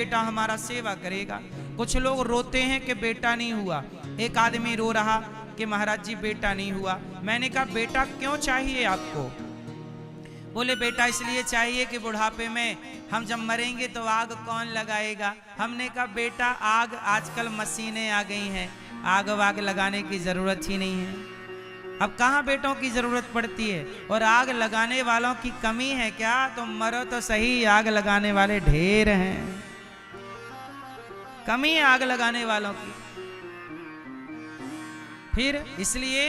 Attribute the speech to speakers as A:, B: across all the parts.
A: बेटा हमारा सेवा करेगा। कुछ लोग रोते हैं कि बेटा नहीं हुआ। एक आदमी रो रहा कि महाराज जी बेटा नहीं हुआ। मैंने कहा बेटा क्यों चाहिए आपको? बोले बेटा इसलिए चाहिए कि बुढ़ापे में हम जब मरेंगे तो आग कौन लगाएगा। हमने कहा बेटा आग आजकल मशीनें आ गई हैं, आग वाग लगाने की जरूरत ही नहीं है। अब कहाँ बेटों की जरूरत पड़ती है, और आग लगाने वालों की कमी है क्या? तो मरो तो सही, आग लगाने वाले ढेर हैं, कमी है आग लगाने वालों की। फिर इसलिए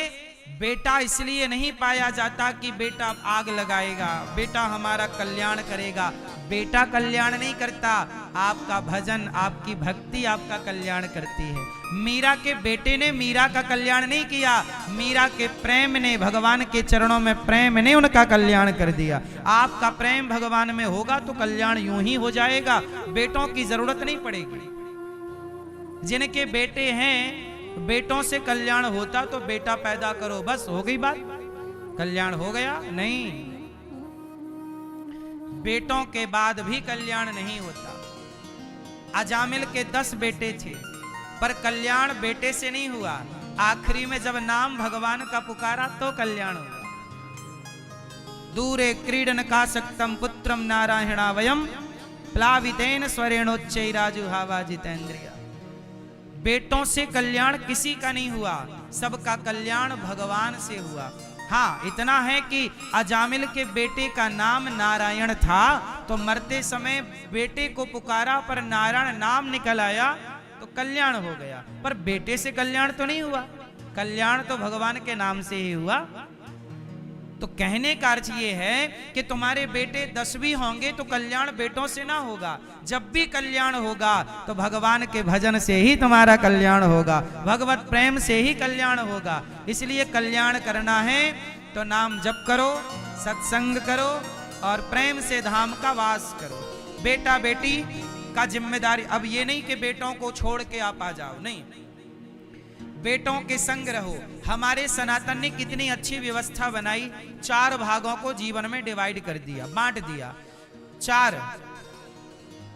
A: बेटा इसलिए नहीं पाया जाता कि बेटा आग लगाएगा, बेटा हमारा कल्याण करेगा। बेटा कल्याण नहीं करता, आपका भजन आपकी भक्ति आपका कल्याण करती है। मीरा के बेटे ने मीरा का कल्याण नहीं किया, मीरा के प्रेम ने, भगवान के चरणों में प्रेम ने उनका कल्याण कर दिया। आपका प्रेम भगवान में होगा तो कल्याण यूं ही हो जाएगा, बेटों की जरूरत नहीं पड़ेगी। जिनके बेटे हैं, बेटों से कल्याण होता तो बेटा पैदा करो, बस हो गई बात, कल्याण हो गया। नहीं, बेटों के बाद भी कल्याण नहीं होता। अजामिल के 10 बेटे थे पर कल्याण बेटे से नहीं हुआ। आखिरी में जब नाम भगवान का पुकारा तो कल्याण हुआ। दूरे क्रीडन का सक्तम पुत्रम नारायणा वयम प्लावितेन स्वरेणोच्चैराजुहावा जितेंद्रिय। बेटों से कल्याण किसी का नहीं हुआ, सबका कल्याण भगवान से हुआ। हाँ, इतना है कि अजामिल के बेटे का नाम नारायण था तो मरते समय बेटे को पुकारा पर नारायण नाम निकल आया तो कल्याण हो गया। पर बेटे से कल्याण तो नहीं हुआ, कल्याण तो भगवान के नाम से ही हुआ। तो कहने का अर्थ ये है कि तुम्हारे बेटे 10 भी होंगे तो कल्याण बेटों से ना होगा। जब भी कल्याण होगा तो भगवान के भजन से ही तुम्हारा कल्याण होगा, भगवत प्रेम से ही कल्याण होगा। इसलिए कल्याण करना है तो नाम जप करो, सत्संग करो और प्रेम से धाम का वास करो। बेटा बेटी का जिम्मेदारी, अब ये नहीं कि बेटों को छोड़ के आप आ जाओ, नहीं, बेटों के संग रहो। हमारे सनातन ने कितनी अच्छी व्यवस्था बनाई, 4 भागों को जीवन में डिवाइड कर दिया, बांट दिया। 4,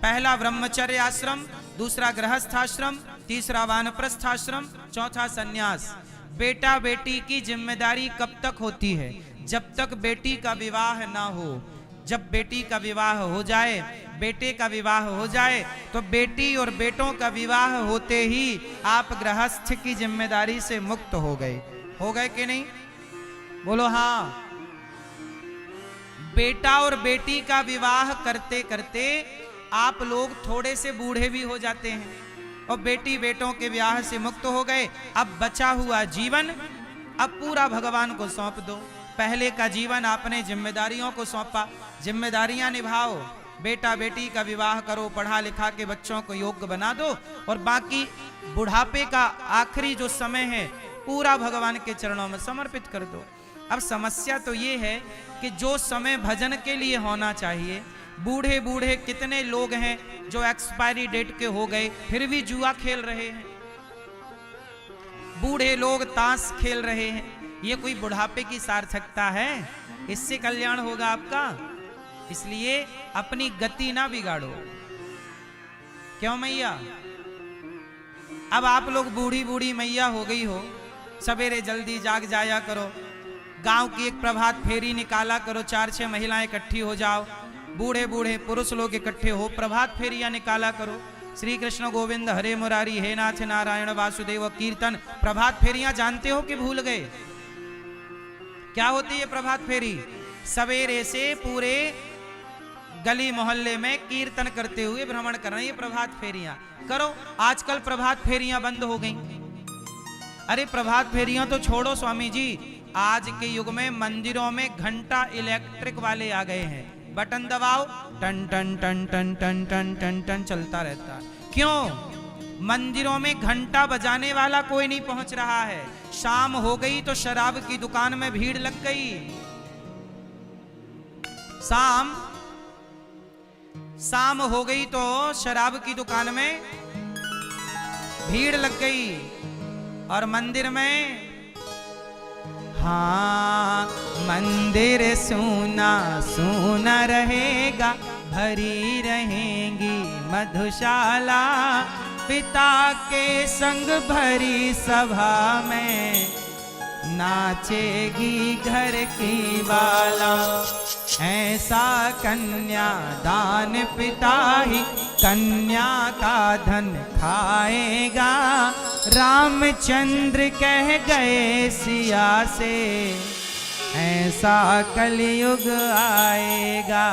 A: पहला ब्रह्मचर्य आश्रम, दूसरा गृहस्थाश्रम, तीसरा वानप्रस्थाश्रम, चौथा सन्यास। बेटा बेटी की जिम्मेदारी कब तक होती है? जब तक बेटी का विवाह ना हो। जब बेटी का विवाह हो जाए, बेटे का विवाह हो जाए तो बेटी और बेटों का विवाह होते ही आप गृहस्थ की जिम्मेदारी से मुक्त हो गए। हो गए कि नहीं? बोलो हाँ। बेटा और बेटी का विवाह करते करते आप लोग थोड़े से बूढ़े भी हो जाते हैं और बेटी बेटों के विवाह से मुक्त हो गए। अब बचा हुआ जीवन अब पूरा भगवान को सौंप दो। पहले का जीवन आपने जिम्मेदारियों को सौंपा, जिम्मेदारियां निभाओ। बेटा बेटी का विवाह करो, पढ़ा लिखा के बच्चों को योग्य बना दो और बाकी बुढ़ापे का आखिरी जो समय है पूरा भगवान के चरणों में समर्पित कर दो। अब समस्या तो ये है कि जो समय भजन के लिए होना चाहिए, बूढ़े बूढ़े कितने लोग हैं जो एक्सपायरी डेट के हो गए फिर भी जुआ खेल रहे हैं, बूढ़े लोग ताश खेल रहे हैं। ये कोई बुढ़ापे की सार्थकता है? इससे कल्याण होगा आपका? इसलिए अपनी गति ना बिगाड़ो। क्यों मैया? अब आप लोग बूढ़ी बूढ़ी मैया हो गई हो, सवेरे जल्दी जाग जाया करो, गांव की एक प्रभात फेरी निकाला करो, 4-6 महिलाएं इकट्ठी हो जाओ, बूढ़े बूढ़े पुरुष लोग इकट्ठे हो, प्रभात फेरियां निकाला करो। श्री कृष्ण गोविंद हरे मुरारी हे नाथ नारायण वासुदेव कीर्तन। प्रभात फेरियां जानते हो कि भूल गए? क्या होती है प्रभात फेरी? सवेरे से पूरे गली मोहल्ले में कीर्तन करते हुए भ्रमण करना, ये प्रभात फेरियां करो। आजकल प्रभात फेरियां बंद हो गई। अरे प्रभात फेरियां तो छोड़ो स्वामी जी, आज के युग में मंदिरों में घंटा इलेक्ट्रिक वाले आ गए हैं, बटन दबाओ टन टन टन टन टन टन टन टन चलता रहता। क्यों? मंदिरों में घंटा बजाने वाला कोई नहीं पहुंच रहा है। शाम हो गई तो शराब की दुकान में भीड़ लग गई। शाम हो गई तो शराब की दुकान में भीड़ लग गई और मंदिर में, हाँ मंदिर सूना सूना रहेगा, भरी रहेंगी मधुशाला, पिता के संग भरी सभा में नाचेगी घर की बाला। ऐसा कन्या दान पिता ही कन्या का धन खाएगा, रामचंद्र कह गए सिया से ऐसा कलयुग आएगा।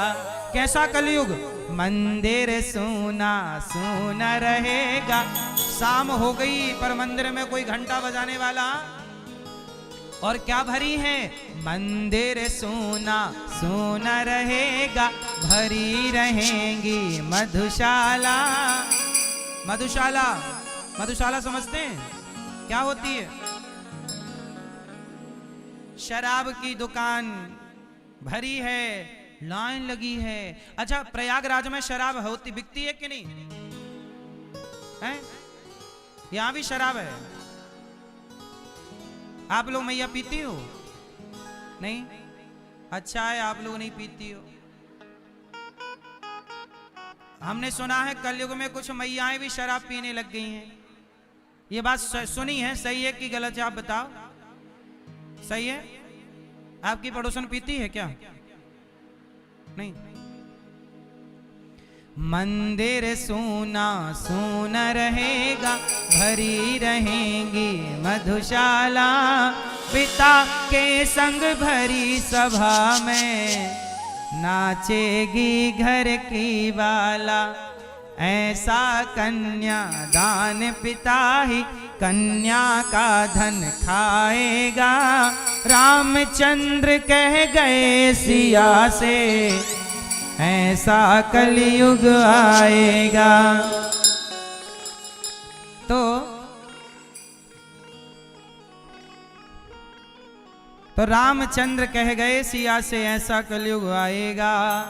A: कैसा कलयुग? मंदिर सूना सूना रहेगा। शाम हो गई पर मंदिर में कोई घंटा बजाने वाला और क्या भरी है? मंदिर सूना सूना रहेगा, भरी रहेंगी मधुशाला। मधुशाला, मधुशाला समझते हैं क्या होती है? शराब की दुकान भरी है, लाइन लगी है। अच्छा, प्रयागराज में शराब होती बिकती है कि नहीं है? यहां भी शराब है। आप लोग मैया पीती हो? नहीं? अच्छा है आप लोग नहीं पीती हो। हमने सुना है कलयुग में कुछ मैयाएं भी शराब पीने लग गई हैं। ये बात सुनी है, सही है कि गलत है? आप बताओ। सही है? आपकी पड़ोसन पीती है क्या? नहीं। मंदिर सूना सूना रहेगा, भरी रहेंगी मधुशाला, पिता के संग भरी सभा में नाचेगी घर की बाला। ऐसा कन्या दान पिता ही कन्या का धन खाएगा, रामचंद्र कह गए सिया से ऐसा कलयुग आएगा। तो रामचंद्र कह गए सिया से ऐसा कलयुग आएगा।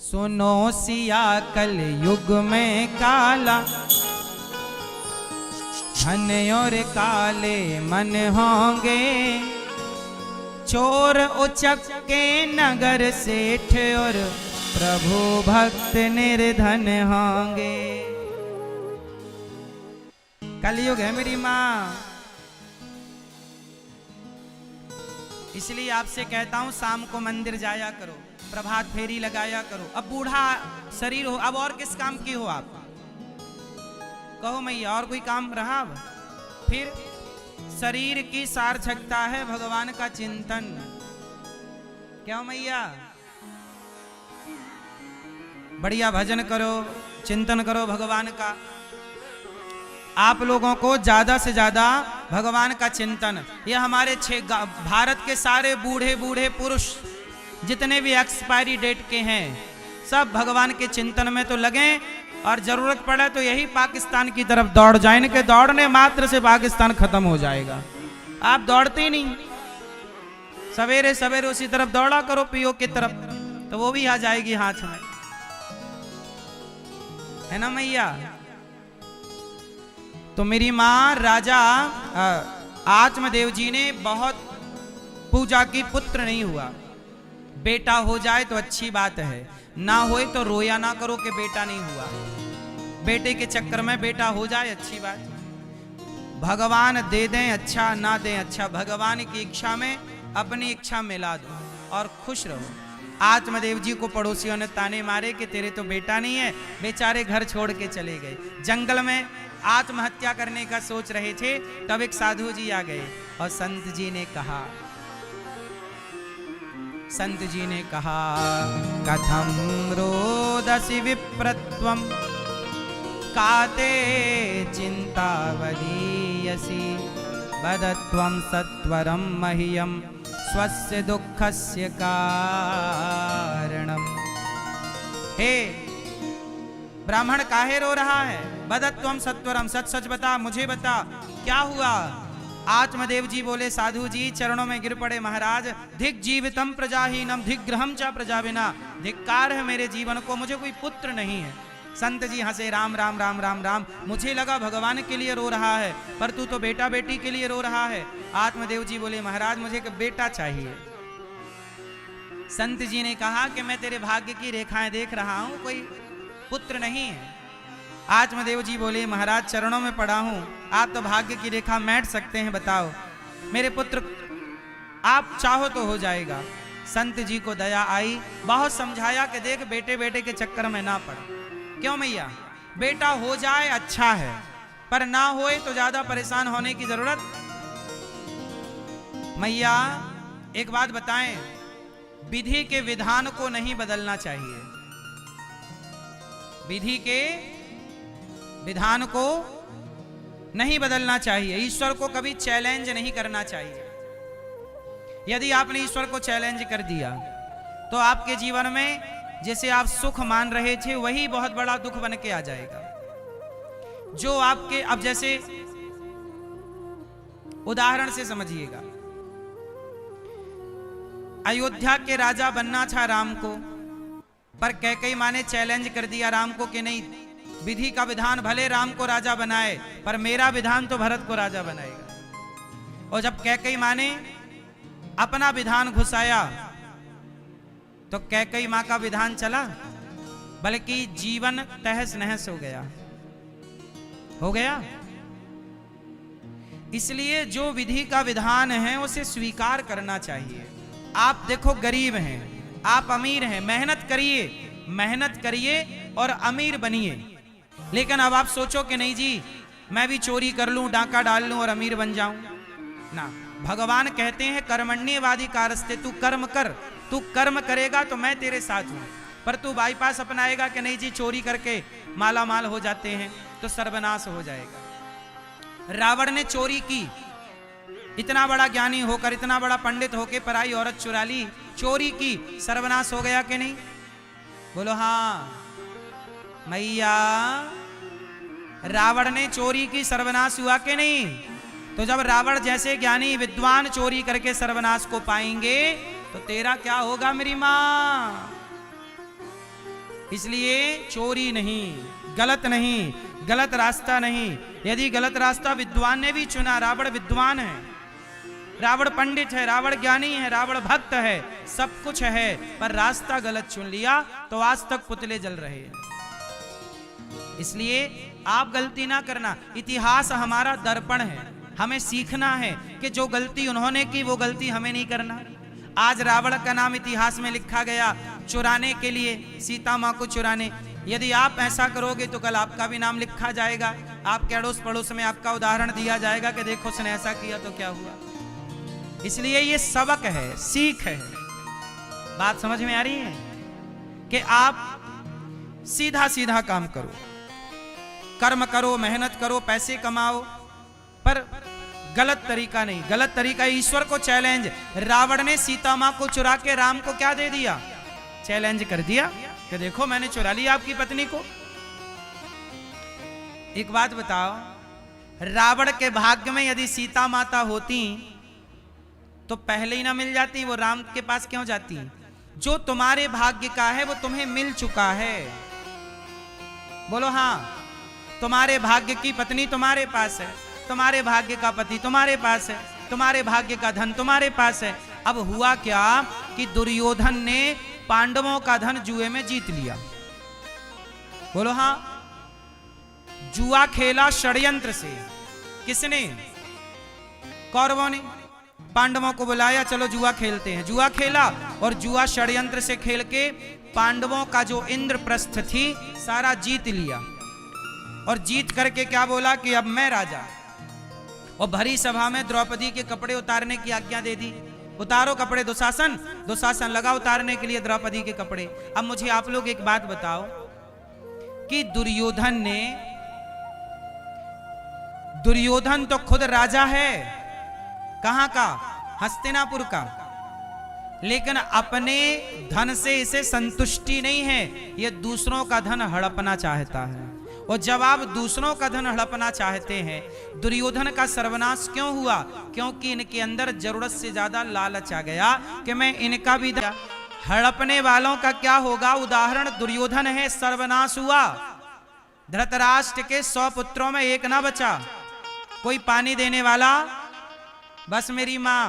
A: सुनो सिया कलयुग में काला, धन और काले मन होंगे, चोर उचक के नगर सेठ और प्रभु भक्त निर्धन होंगे। कलयुग है मेरी माँ, इसलिए आपसे कहता हूं शाम को मंदिर जाया करो, प्रभात फेरी लगाया करो। अब बूढ़ा शरीर हो, अब और किस काम की हो आप? कहो मैया, और कोई काम रहा? अब फिर शरीर की सार्थकता है भगवान का चिंतन। क्या मैया? बढ़िया भजन करो, चिंतन करो भगवान का। आप लोगों को ज्यादा से ज्यादा भगवान का चिंतन, यह हमारे भारत के सारे बूढ़े बूढ़े पुरुष जितने भी एक्सपायरी डेट के हैं, सब भगवान के चिंतन में तो लगे, और जरूरत पड़े तो यही पाकिस्तान की तरफ दौड़ जाए। इनके दौड़ने मात्र से पाकिस्तान खत्म हो जाएगा। आप दौड़ते ही नहीं, सवेरे सवेरे उसी तरफ दौड़ा करो, पीओ की तरफ, तो वो भी आ जाएगी हाथ में, है ना मैया? तो मेरी माँ राजा आत्मदेव जी ने बहुत पूजा की, पुत्र नहीं हुआ। बेटा हो जाए तो अच्छी बात है, ना होए तो रोया ना करो कि बेटा नहीं हुआ। बेटे के चक्कर में बेटा हो जाए अच्छी बात। भगवान दे दें अच्छा, ना दें अच्छा, भगवान की इच्छा में अपनी इच्छा मिला दो और खुश रहो। आत्मदेव जी को पड़ोसियों ने ताने मारे कि तेरे तो बेटा नहीं है, बेचारे घर छोड़ के चले गए। जंगल में आत्महत्या करने का सोच रहे थे, तब एक साधु जी आ गए और संत जी ने कहा, कथम रोदसी विप्रत्वम काते चिंता वदीयसी, वदत्वं सत्वरम मह्यम स्वस्य दुःखस्य कारणम। हे ब्राह्मण, काहे रो रहा है? वदत्वं सत्वरम, सच सच बता, मुझे बता क्या हुआ? आत्मदेव जी बोले, साधु जी चरणों में गिर पड़े, महाराज धिक जीवितम प्रजाहीनम धिक ग्रहम चा प्रजाविना, धिक्कार है मेरे जीवन को, मुझे कोई पुत्र नहीं है। संत जी हंसे, राम राम राम राम राम। मुझे लगा भगवान के लिए रो रहा है, पर तू तो बेटा बेटी के लिए रो रहा है। आत्मदेव जी बोले, महाराज मुझे एक बेटा चाहिए। संत जी ने कहा कि मैं तेरे भाग्य की रेखाएं देख रहा हूं, कोई पुत्र नहीं है। आत्मदेव जी बोले, महाराज चरणों में पड़ा हूं, आप तो भाग्य की रेखा मैट सकते हैं, बताओ मेरे पुत्र आप चाहो तो हो जाएगा। संत जी को दया आई, बहुत समझाया कि देख बेटे बेटे के चक्कर में ना पड़। क्यों मैया, बेटा हो जाए अच्छा है, पर ना होए तो ज्यादा परेशान होने की जरूरत। मैया एक बात बताएं, विधि के विधान को नहीं बदलना चाहिए, विधि के विधान को नहीं बदलना चाहिए, ईश्वर को कभी चैलेंज नहीं करना चाहिए। यदि आपने ईश्वर को चैलेंज कर दिया तो आपके जीवन में जिसे आप सुख मान रहे थे वही बहुत बड़ा दुख बन के आ जाएगा। जो आपके, अब जैसे उदाहरण से समझिएगा, अयोध्या के राजा बनना था राम को, पर कैकेयी माँ ने चैलेंज कर दिया राम को कि नहीं, विधि का विधान भले राम को राजा बनाए, पर मेरा विधान तो भरत को राजा बनाएगा। और जब कैकेयी माँ ने अपना विधान घुसाया तो कैकेयी माँ का विधान चला, बल्कि जीवन तहस नहस हो गया। इसलिए जो विधि का विधान है उसे स्वीकार करना चाहिए। आप देखो गरीब हैं, आप अमीर हैं, मेहनत करिए और अमीर बनिए। लेकिन अब आप सोचो कि नहीं जी मैं भी चोरी कर लूं, डाका डाल लूं और अमीर बन जाऊं ना। भगवान कहते हैं कर्मण्यवादी कारस्ते, तू कर्म कर, तू कर्म करेगा तो मैं तेरे साथ हूं। पर तू बाईपास अपनाएगा कि नहीं जी चोरी करके माला माल हो जाते हैं तो सर्वनाश हो जाएगा। रावण ने चोरी की, इतना बड़ा ज्ञानी होकर, इतना बड़ा पंडित होकर पराई औरत चुरा ली, चोरी की, सर्वनाश हो गया कि नहीं? बोलो हाँ मैया, रावण ने चोरी की, सर्वनाश हुआ कि नहीं? तो जब रावण जैसे ज्ञानी विद्वान चोरी करके सर्वनाश को पाएंगे तो तेरा क्या होगा मेरी मां? इसलिए चोरी नहीं, गलत रास्ता नहीं। यदि गलत रास्ता विद्वान ने भी चुना, रावण विद्वान है, रावण पंडित है, रावण ज्ञानी है, रावण भक्त है, सब कुछ है, पर रास्ता गलत चुन लिया तो आज तक पुतले जल रहे हैं। इसलिए आप गलती ना करना। इतिहास हमारा दर्पण है, हमें सीखना है कि जो गलती उन्होंने की वो गलती हमें नहीं करना। आज रावण का नाम इतिहास में लिखा गया चुराने के लिए, सीता मां को चुराने। यदि आप ऐसा करोगे तो कल आपका भी नाम लिखा जाएगा, आपके अड़ोस पड़ोस में आपका उदाहरण दिया जाएगा कि देखो उसने ऐसा किया तो क्या हुआ। इसलिए ये सबक है, सीख है। बात समझ में आ रही है कि आप सीधा सीधा काम करो, कर्म करो, मेहनत करो, पैसे कमाओ, पर गलत तरीका नहीं। गलत तरीका ईश्वर को चैलेंज। रावण ने सीता मां को चुरा के राम को क्या दे दिया? चैलेंज कर दिया कि देखो मैंने चुरा लिया आपकी पत्नी को। एक बात बताओ, रावण के भाग्य में यदि सीता माता होती तो पहले ही ना मिल जाती, वो राम के पास क्यों जाती? जो तुम्हारे भाग्य का है वो तुम्हें मिल चुका है। बोलो हाँ, तुम्हारे भाग्य की पत्नी तुम्हारे पास है, तुम्हारे भाग्य का पति तुम्हारे पास है, तुम्हारे भाग्य का धन तुम्हारे पास है। अब हुआ क्या कि दुर्योधन ने पांडवों का धन जुए में जीत लिया। बोलो हाँ, जुआ खेला षड्यंत्र से। किसने? कौरवों ने। पांडवों को बुलाया, चलो जुआ खेलते हैं। जुआ खेला और जुआ षड्यंत्र से खेल के पांडवों का जो इंद्रप्रस्थ थी सारा जीत लिया। और जीत करके क्या बोला कि अब मैं राजा। और भरी सभा में द्रौपदी के कपड़े उतारने की आज्ञा दे दी। उतारो कपड़े दुशासन लगा उतारने के लिए द्रौपदी के कपड़े। अब मुझे आप लोग एक बात बताओ कि दुर्योधन तो खुद राजा है, कहां का? हस्तिनापुर का। लेकिन अपने धन से इसे संतुष्टि नहीं है, यह दूसरों का धन हड़पना चाहता है। और जब आप दूसरों का धन हड़पना चाहते हैं, दुर्योधन का सर्वनाश क्यों हुआ? क्योंकि इनके अंदर जरूरत से ज्यादा लालच आ गया कि मैं इनका भी हड़पने वालों का क्या होगा? उदाहरण दुर्योधन है, सर्वनाश हुआ। धृतराष्ट्र के 100 पुत्रों में एक ना बचा, कोई पानी देने वाला, बस मेरी मां।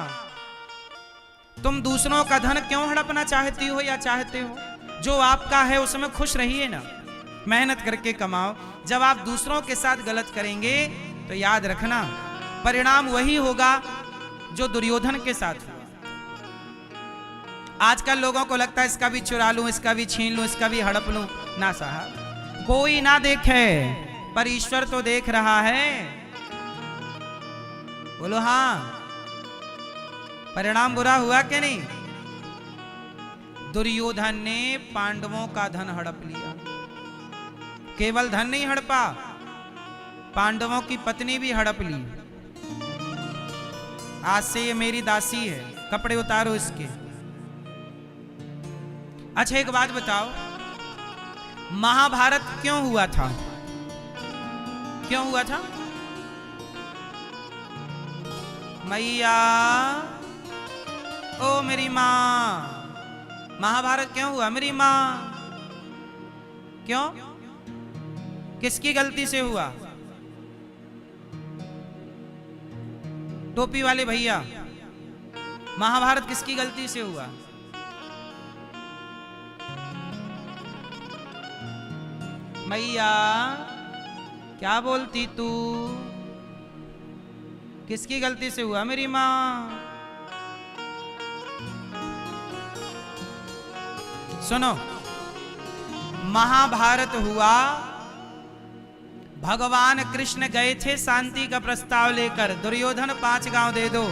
A: तुम दूसरों का धन क्यों हड़पना चाहती हो या चाहते हो? जो आपका है उसमें खुश रहिए ना, मेहनत करके कमाओ। जब आप दूसरों के साथ गलत करेंगे तो याद रखना परिणाम वही होगा जो दुर्योधन के साथ हुआ। आजकल लोगों को लगता है इसका भी चुरा लूं, इसका भी छीन लूं, इसका भी हड़प लूं। ना साहब, कोई ना देखे पर ईश्वर तो देख रहा है। बोलो हां, परिणाम बुरा हुआ कि नहीं? दुर्योधन ने पांडवों का धन हड़प लिया। केवल धन नहीं हड़पा, पांडवों की पत्नी भी हड़प ली। आज से ये मेरी दासी है, कपड़े उतारो इसके। अच्छा एक बात बताओ, महाभारत क्यों हुआ था? क्यों हुआ था? मैया, ओ मेरी मां, महाभारत क्यों हुआ मेरी मां? क्यों? किसकी गलती से हुआ? टोपी वाले भैया, महाभारत किसकी गलती से हुआ? मैया, क्या बोलती तू? किसकी गलती से हुआ मेरी मां? सुनो, महाभारत हुआ, भगवान कृष्ण गए थे शांति का प्रस्ताव लेकर, दुर्योधन 5 गांव दे दो।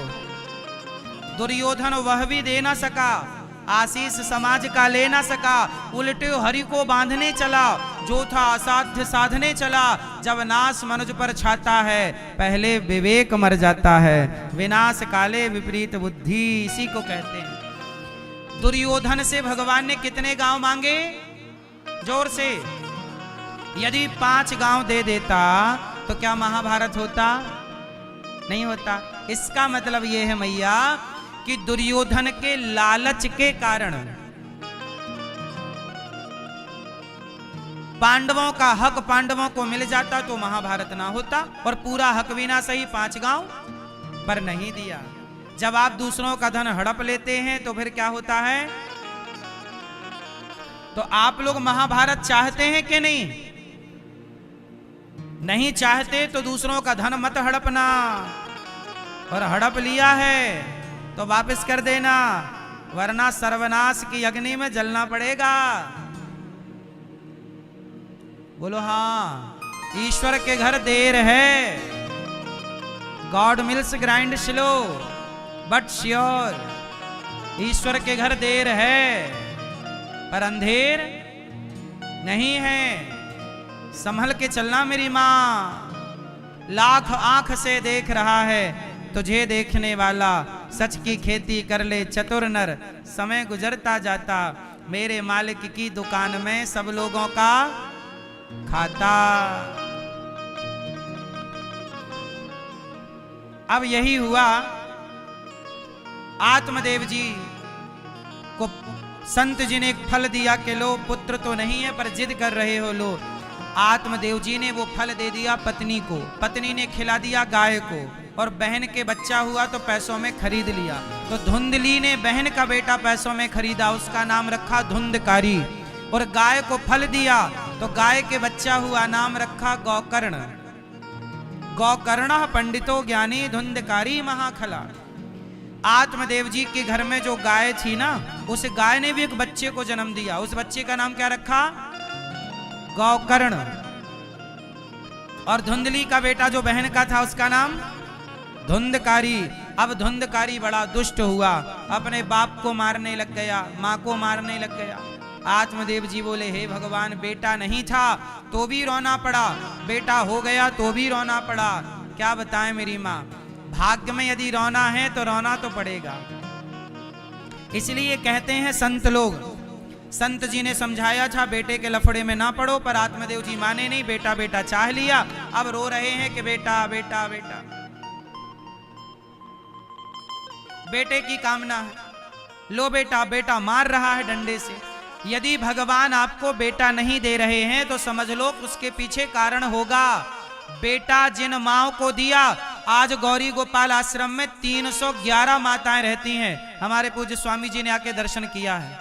A: दुर्योधन वह भी दे ना सका, आशीष समाज का ले ना सका, उल्टे हरि को बांधने चला, जो था असाध्य साधने चला। जब नाश मनुज पर छाता है, पहले विवेक मर जाता है, विनाश काले विपरीत बुद्धि, इसी को कहते हैं। दुर्योधन से भगवान ने कितने गांव मांगे? जोर से। यदि 5 गांव दे देता तो क्या महाभारत होता? नहीं होता। इसका मतलब यह है मैया कि दुर्योधन के लालच के कारण पांडवों का हक पांडवों को मिल जाता तो महाभारत ना होता, और पूरा हक भी ना सही 5 गांव पर नहीं दिया। जब आप दूसरों का धन हड़प लेते हैं तो फिर क्या होता है? तो आप लोग महाभारत चाहते हैं कि नहीं? नहीं चाहते तो दूसरों का धन मत हड़पना, और हड़प लिया है तो वापस कर देना, वरना सर्वनाश की अग्नि में जलना पड़ेगा। बोलो हाँ, ईश्वर के घर देर है, God mills grind slow but sure. ईश्वर के घर देर है पर अंधेर नहीं है। संभल के चलना मेरी मां, लाख आंख से देख रहा है तुझे देखने वाला, सच की खेती कर ले चतुर नर, समय गुजरता जाता, मेरे मालिक की दुकान में सब लोगों का खाता। अब यही हुआ, आत्मदेव जी को संत जी ने एक फल दिया कि लो, पुत्र तो नहीं है पर जिद कर रहे हो, लो। आत्मदेव जी ने वो फल दे दिया पत्नी को, पत्नी ने खिला दिया गाय को, और बहन के बच्चा हुआ तो पैसों में खरीद लिया। तो धुंधली ने बहन का बेटा पैसों में खरीदा, उसका नाम रखा धुंधकारी, और गाय को फल दिया तो गाय के बच्चा हुआ, नाम रखा गौकर्ण। गौकर्ण पंडितो ज्ञानी धुंधकारी महाखला। आत्मदेव जी के घर में जो गाय थी ना, उस गाय ने भी एक बच्चे को जन्म दिया। उस बच्चे का नाम क्या रखा? गौकर्ण। और धुंधली का बेटा जो बहन का था उसका नाम धुंधकारी। अब धुंधकारी बड़ा दुष्ट हुआ, अपने बाप को मारने लग गया, माँ को मारने लग गया। आत्मदेव जी बोले, हे भगवान, बेटा नहीं था तो भी रोना पड़ा, बेटा हो गया तो भी रोना पड़ा। क्या बताएं मेरी माँ, भाग्य में यदि रोना है तो रोना तो पड़ेगा। इसलिए कहते हैं संत लोग, संत जी ने समझाया था बेटे के लफड़े में ना पड़ो, पर आत्मदेव जी माने नहीं, बेटा बेटा चाह लिया। अब रो रहे हैं कि बेटा बेटा बेटा। बेटे की कामना है, लो बेटा, बेटा मार रहा है डंडे से। यदि भगवान आपको बेटा नहीं दे रहे हैं तो समझ लो उसके पीछे कारण होगा। बेटा जिन माओ को दिया, आज गौरी गोपाल आश्रम में 311 माताएं रहती हैं। हमारे पूज्य स्वामी जी ने आके दर्शन किया है।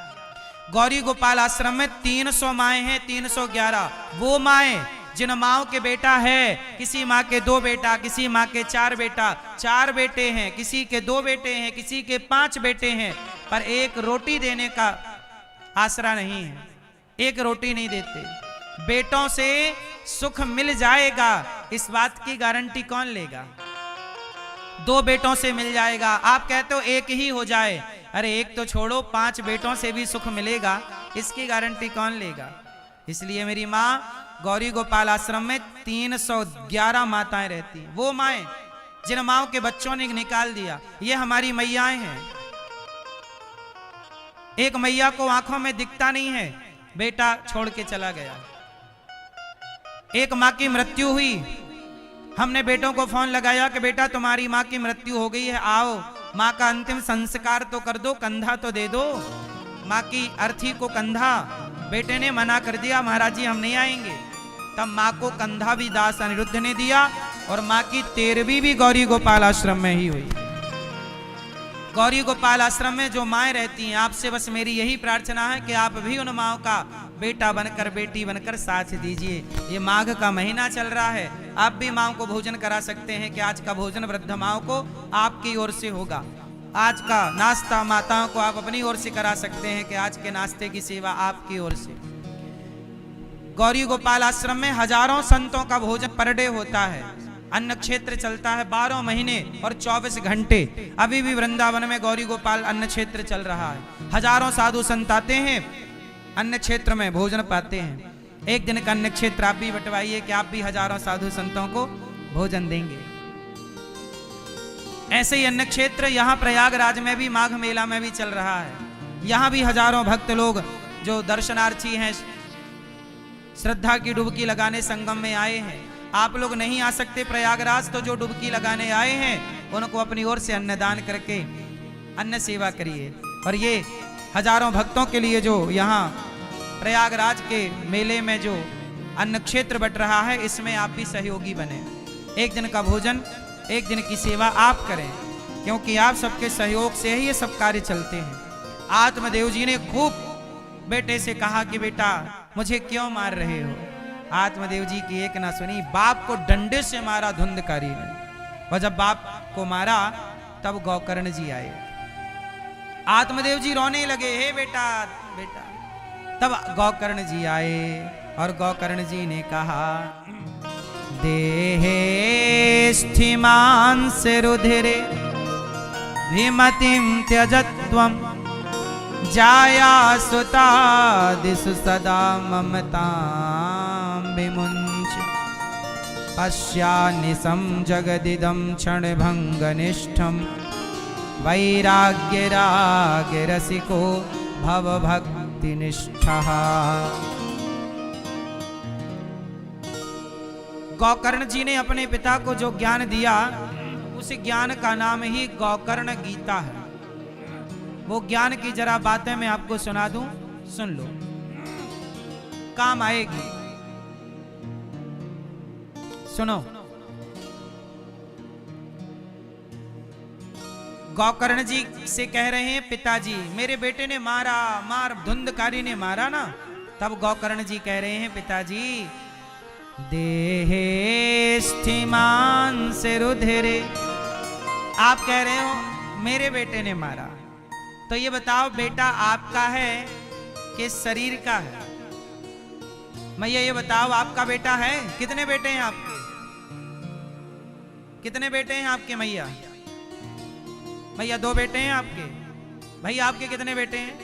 A: गौरी गोपाल आश्रम में 300 माएं हैं, 311। वो माएं जिन माओं के बेटा है, किसी माँ के 2 बेटा, किसी माँ के 4 बेटा, 4 बेटे हैं, किसी के 2 बेटे हैं, किसी के 5 बेटे हैं, पर एक रोटी देने का आसरा नहीं है, एक रोटी नहीं देते। बेटों से सुख मिल जाएगा, इस बात की गारंटी कौन लेगा? 2 बेटों से मिल जाएगा, आप कहते हो एक ही हो जाए, अरे एक तो छोड़ो, 5 बेटों से भी सुख मिलेगा, इसकी गारंटी कौन लेगा? इसलिए मेरी माँ गौरी गोपाल आश्रम में 311 माताएं रहती हैं। वो माएं जिन माओं के बच्चों ने निकाल दिया, ये हमारी मैयाएं हैं। एक मैया को आंखों में दिखता नहीं है, बेटा छोड़ के चला गया। एक माँ की मृत्यु हुई, हमने बेटों को फोन लगाया कि बेटा तुम्हारी माँ की मृत्यु हो गई है, आओ माँ का अंतिम संस्कार तो कर दो, कंधा तो दे दो, माँ की अर्थी को कंधा। बेटे ने मना कर दिया, महाराज जी हम नहीं आएंगे। तब माँ को कंधा भी दास अनिरुद्ध ने दिया और माँ की 13वीं भी गौरी गोपाल आश्रम में ही हुई। गौरी गोपाल आश्रम में जो माएँ रहती हैं, आपसे बस मेरी यही प्रार्थना है कि आप भी उन माओं का बेटा बनकर, बेटी बनकर साथ दीजिए। ये माघ का महीना चल रहा है, आप भी माओं को भोजन करा सकते हैं कि आज का भोजन वृद्ध माओं को आपकी ओर से होगा। आज का नाश्ता माताओं को आप अपनी ओर से करा सकते हैं कि आज के नाश्ते की सेवा आपकी ओर से। गौरी गोपाल आश्रम में हजारों संतों का भोजन पर डे होता है। अन्न क्षेत्र चलता है 12 महीने और 24 घंटे। अभी भी वृंदावन में गौरी गोपाल अन्न क्षेत्र चल रहा है। हजारों साधु संत आते हैं, अन्न क्षेत्र में भोजन पाते हैं। एक दिन का अन्न क्षेत्र आप भी बंटवाइए कि आप भी हजारों साधु संतों को भोजन देंगे। ऐसे ही अन्न क्षेत्र यहाँ प्रयागराज में भी माघ मेला में भी चल रहा है। यहाँ भी हजारों भक्त लोग जो दर्शनार्थी हैं, श्रद्धा की डुबकी लगाने संगम में आए हैं। आप लोग नहीं आ सकते प्रयागराज, तो जो डुबकी लगाने आए हैं उनको अपनी ओर से अन्नदान करके अन्न सेवा करिए। और ये हजारों भक्तों के लिए जो यहाँ प्रयागराज के मेले में जो अन्न क्षेत्र बट रहा है, इसमें आप भी सहयोगी बने। एक दिन का भोजन, एक दिन की सेवा आप करें, क्योंकि आप सबके सहयोग से ही ये सब कार्य चलते हैं। आत्मदेव जी ने खूब बेटे से कहा कि बेटा मुझे क्यों मार रहे हो? आत्मदेव जी की एक ना सुनी, बाप को डंडे से मारा धुंधकारी ने। और जब बाप को मारा तब गौकर्ण जी आए। आत्मदेव जी रोने लगे, हे बेटा बेटा। तब गौकर्ण जी आए और गौकर्ण जी ने कहा, देहे स्थिमांस रुधिरे विमतिम त्यजत्वम जाया सुता दिशु सदा ममतां विमुंच पश्यानिसं जगदिदं क्षणभंगनिष्ठं वैराग्यरागरसिको भवभक्तिनिष्ठः। गौकर्ण जी ने अपने पिता को जो ज्ञान दिया, उस ज्ञान का नाम ही गौकर्ण गीता है। वो ज्ञान की जरा बातें मैं आपको सुना दूं, सुन लो, काम आएगी। सुनो, गौकर्ण जी से कह रहे हैं, पिताजी मेरे बेटे ने मारा, धुंधकारी ने मारा ना। तब गौकर्ण जी कह रहे हैं, पिताजी देहे स्थिमांस रुधिरे, आप कह रहे हो मेरे बेटे ने मारा, तो ये बताओ बेटा आपका है कि शरीर का है? मैया ये बताओ, आपका बेटा है? कितने बेटे हैं आपके? कितने बेटे हैं आपके मैया? मैया 2 बेटे हैं आपके। भैया आपके कितने बेटे हैं?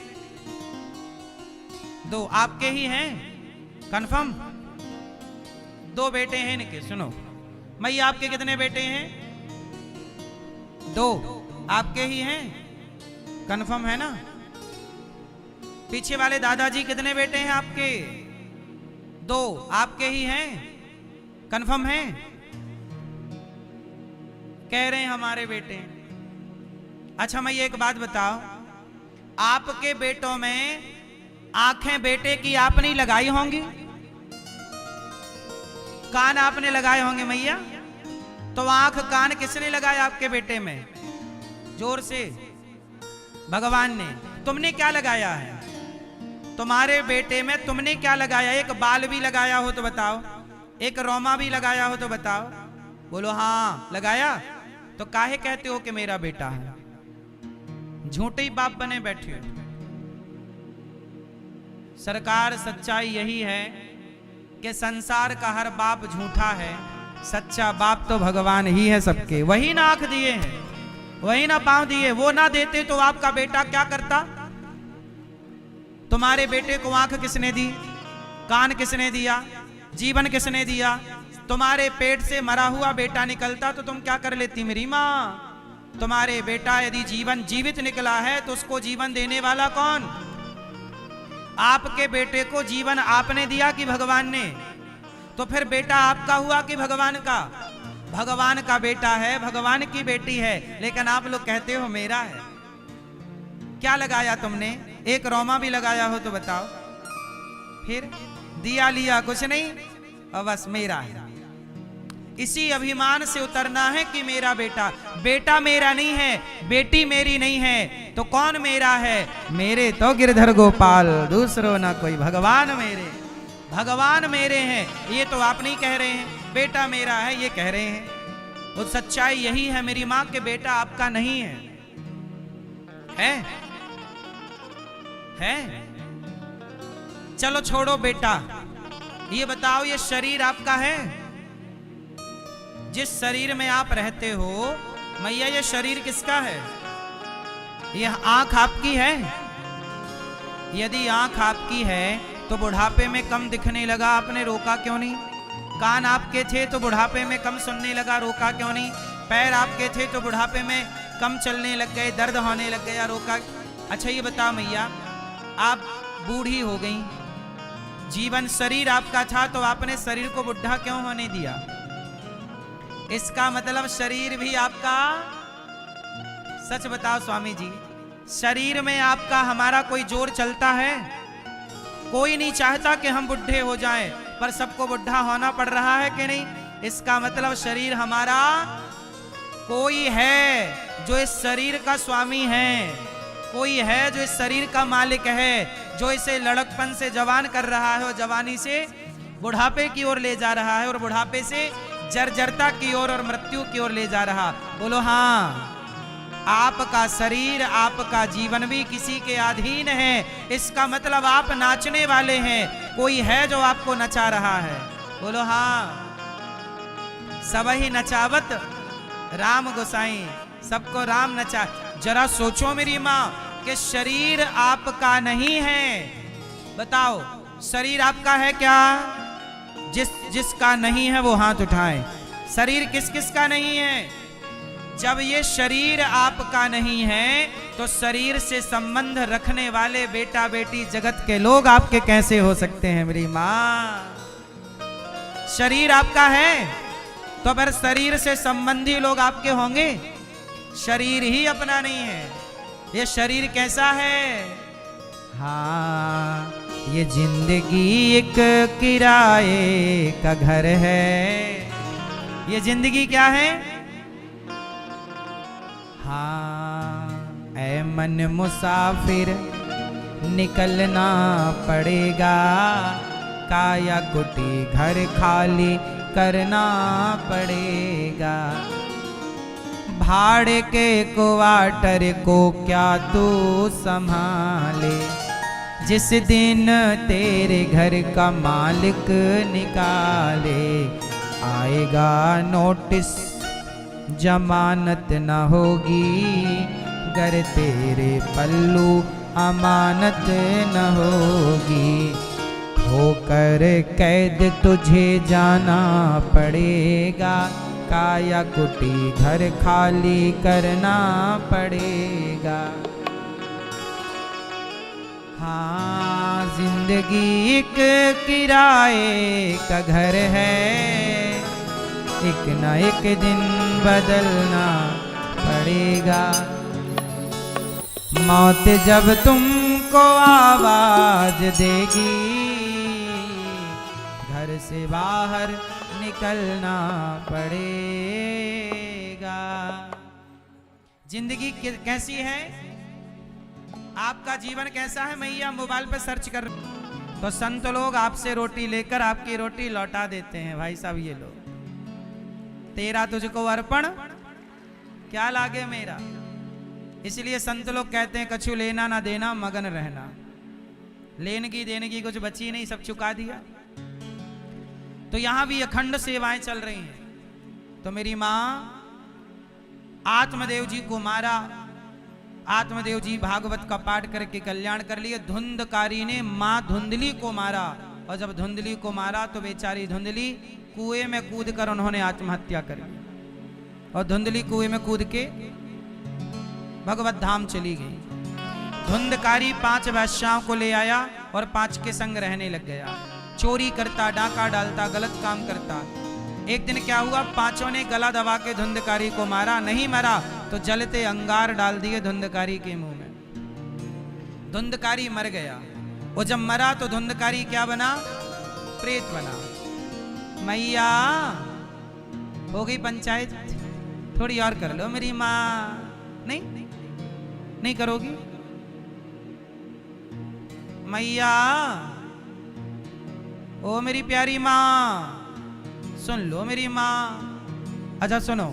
A: 2 आपके ही हैं? कंफर्म? 2 बेटे हैं इनके। सुनो, मैया आपके कितने बेटे हैं? 2 आपके ही हैं? कंफर्म है ना? पीछे वाले दादाजी कितने बेटे हैं आपके? 2 आपके ही हैं? कंफर्म है? कह रहे हैं हमारे बेटे हैं। अच्छा मैं ये एक बात बताओ, आपके बेटों में आंखें बेटे की आपने लगाई होंगी, कान आपने लगाए होंगे मैया, तो आंख कान किसने लगाया आपके बेटे में? जोर से भगवान ने। तुमने क्या लगाया है? तुम्हारे बेटे में तुमने क्या लगाया? एक बाल भी लगाया हो तो बताओ, एक रोमा भी लगाया हो तो बताओ। बोलो हाँ लगाया। तो काहे कहते हो कि मेरा बेटा है? झूठे ही बाप बने बैठे हो। सरकार सच्चाई यही है कि संसार का हर बाप झूठा है, सच्चा बाप तो भगवान ही है सबके। वही ना आंख दिए हैं, वही ना पांव दिए, वो ना देते तो आपका बेटा क्या करता? तुम्हारे बेटे को आंख किसने दी? कान किसने दिया? जीवन किसने दिया? तुम्हारे पेट से मरा हुआ बेटा निकलता तो तुम क्या कर लेती मेरी माँ? तुम्हारे बेटा यदि जीवन जीवित निकला है तो उसको जीवन देने वाला कौन? आपके बेटे को जीवन आपने दिया कि भगवान ने? तो फिर बेटा आपका हुआ कि भगवान का? भगवान का बेटा है, भगवान की बेटी है, लेकिन आप लोग कहते हो मेरा है। क्या लगाया तुमने? एक रोमा भी लगाया हो तो बताओ। फिर दिया लिया कुछ नहीं और बस मेरा है। इसी अभिमान से उतरना है कि मेरा बेटा। बेटा मेरा नहीं है, बेटी मेरी नहीं है, तो कौन मेरा है? मेरे तो गिरधर गोपाल, दूसरो ना कोई, भगवान मेरे, भगवान मेरे हैं। ये तो आप नहीं कह रहे हैं बेटा मेरा है, ये कह रहे हैं। वो सच्चाई यही है मेरी मां के बेटा आपका नहीं है। है? चलो छोड़ो बेटा, ये बताओ ये शरीर आपका है? जिस शरीर में आप रहते हो मैया, ये शरीर किसका है? यह आंख आपकी है? यदि आंख आपकी है तो बुढ़ापे में कम दिखने लगा, आपने रोका क्यों नहीं? कान आपके थे तो बुढ़ापे में कम सुनने लगा, रोका क्यों नहीं? पैर आपके थे तो बुढ़ापे में कम चलने लग गए, दर्द होने लग गया, रोका? अच्छा ये बताओ मैया, आप बूढ़ी हो गई, जीवन शरीर आपका था तो आपने शरीर को बुढ़ा क्यों होने दिया? इसका मतलब शरीर भी आपका, सच बताओ स्वामी जी, शरीर में आपका हमारा कोई जोर चलता है? कोई नहीं चाहता कि हम बुढ़े हो जाएं, पर सबको बुढ़ा होना पड़ रहा है कि नहीं? इसका मतलब शरीर हमारा कोई है जो इस शरीर का स्वामी है, कोई है जो इस शरीर का मालिक है, जो इसे लड़कपन से जवान कर रहा है और जवानी से बुढ़ापे की ओर ले जा रहा है और बुढ़ापे से जर्जरता की ओर और मृत्यु की ओर ले जा रहा। बोलो हाँ, आपका शरीर आपका जीवन भी किसी के अधीन है। इसका मतलब आप नाचने वाले हैं, कोई है जो आपको नचा रहा है। बोलो हाँ, सबही नचावत राम गोसाई, सबको राम नचा। जरा सोचो मेरी माँ कि शरीर आपका नहीं है। बताओ शरीर आपका है क्या? जिसका नहीं है वो हाथ उठाए। शरीर किस किस का नहीं है? जब ये शरीर आपका नहीं है तो शरीर से संबंध रखने वाले बेटा बेटी जगत के लोग आपके कैसे हो सकते हैं मेरी माँ? शरीर आपका है तो फिर शरीर से संबंधी लोग आपके होंगे। शरीर ही अपना नहीं है। ये शरीर कैसा है? हाँ, ये जिंदगी एक किराए का घर है। ये जिंदगी क्या है? हाँ, ऐ मन मुसाफिर निकलना पड़ेगा, काया कुटी घर खाली करना पड़ेगा। भाड़े के क्वार्टर को क्या तू संभाले, जिस दिन तेरे घर का मालिक निकाले। आएगा नोटिस जमानत न होगी, गर तेरे पल्लू अमानत न होगी। होकर कैद तुझे जाना पड़ेगा, काया कुटी घर खाली करना पड़ेगा। हाँ, जिंदगी एक किराए का घर है, एक न एक दिन बदलना पड़ेगा। मौत जब तुमको को आवाज देगी, घर से बाहर निकलना पड़ेगा। जिंदगी कैसी है, आपका जीवन कैसा है, मैया मोबाइल पे सर्च कर तो संत लोग आपसे रोटी लेकर आपकी रोटी लौटा देते हैं। भाई साहब ये लो, तेरा तुझको अर्पण क्या लागे मेरा। इसलिए संत लोग कहते हैं कछु लेना ना देना मगन रहना। लेने की देने की कुछ बची नहीं, सब चुका दिया। तो यहां भी अखंड सेवाएं चल रही हैं। तो मेरी मां आत्मदेव जी को मारा, आत्मदेव जी भागवत का पाठ करके कल्याण कर लिए। धुंधकारी ने मां धुंधली को मारा, और जब धुंधली को मारा तो बेचारी धुंधली कुएं में कूद कर उन्होंने आत्महत्या कर ली, और धुंधली कुएं में कूद के भगवत धाम चली गई। धुंधकारी 5 वैश्याओं को ले आया और 5 के संग रहने लग गया। चोरी करता, डाका डालता, गलत काम करता। एक दिन क्या हुआ, 5 ने गला दबा के धुंधकारी को मारा। नहीं मरा तो जलते अंगार डाल दिए धुंधकारी के मुंह में। धुंधकारी मर गया। वो जब मरा तो धुंधकारी क्या बना, प्रेत बना। मैया हो गई पंचायत, थोड़ी और कर लो मेरी माँ। नहीं करोगी मैया, ओ मेरी प्यारी माँ, सुन लो मेरी माँ। अच्छा सुनो,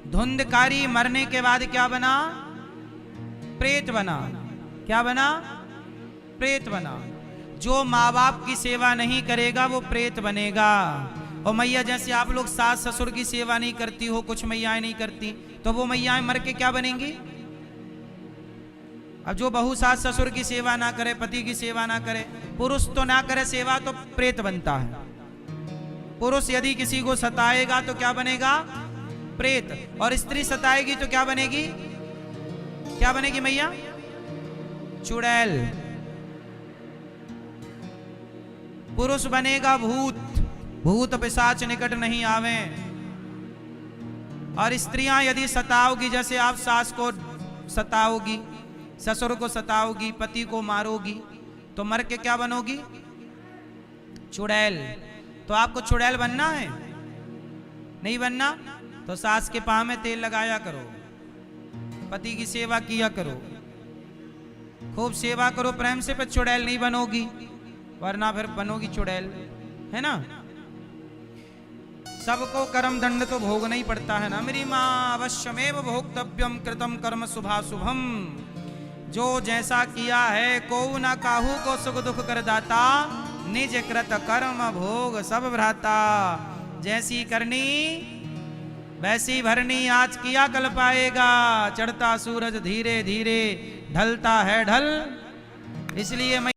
A: धुंधकारी मरने के बाद क्या बना, प्रेत बना। क्या बना, प्रेत बना। जो माँ बाप की सेवा नहीं करेगा वो प्रेत बनेगा। और मैया जैसे आप लोग सास ससुर की सेवा नहीं करती हो, कुछ मैयाएं नहीं करती, तो वो मैयाएं मर के क्या बनेंगी। अब जो बहू सास ससुर की सेवा ना करे, पति की सेवा ना करे, पुरुष तो ना करे सेवा तो प्रेत बनता है। पुरुष यदि किसी को सताएगा तो क्या बनेगा, प्रेत। और स्त्री सताएगी तो क्या बनेगी, क्या बनेगी मैया, चुड़ैल। पुरुष बनेगा भूत, भूत पिशाच निकट नहीं आवे। और स्त्रियां यदि सताओगी, जैसे आप सास को सताओगी, ससुर को सताओगी, पति को मारोगी, तो मर के क्या बनोगी, चुड़ैल। तो आपको चुड़ैल बनना है, नहीं बनना तो सास के पांव में तेल लगाया करो, पति की सेवा किया करो, खूब सेवा करो प्रेम से, पर चुड़ैल नहीं बनोगी, वरना फिर बनोगी चुड़ैल, है ना। सबको कर्म दंड तो भोगना ही पड़ता है ना मेरी माँ। अवश्यमेव भोक्तव्यम कृतम कर्म शुभाशुभम। जो जैसा किया है को न काहू को सुख दुख कर दाता, निज कृत कर्म भोग सब भ्राता। जैसी करनी वैसी भरनी, आज किया कल पाएगा। चढ़ता सूरज धीरे धीरे ढलता है ढल, इसलिए मैं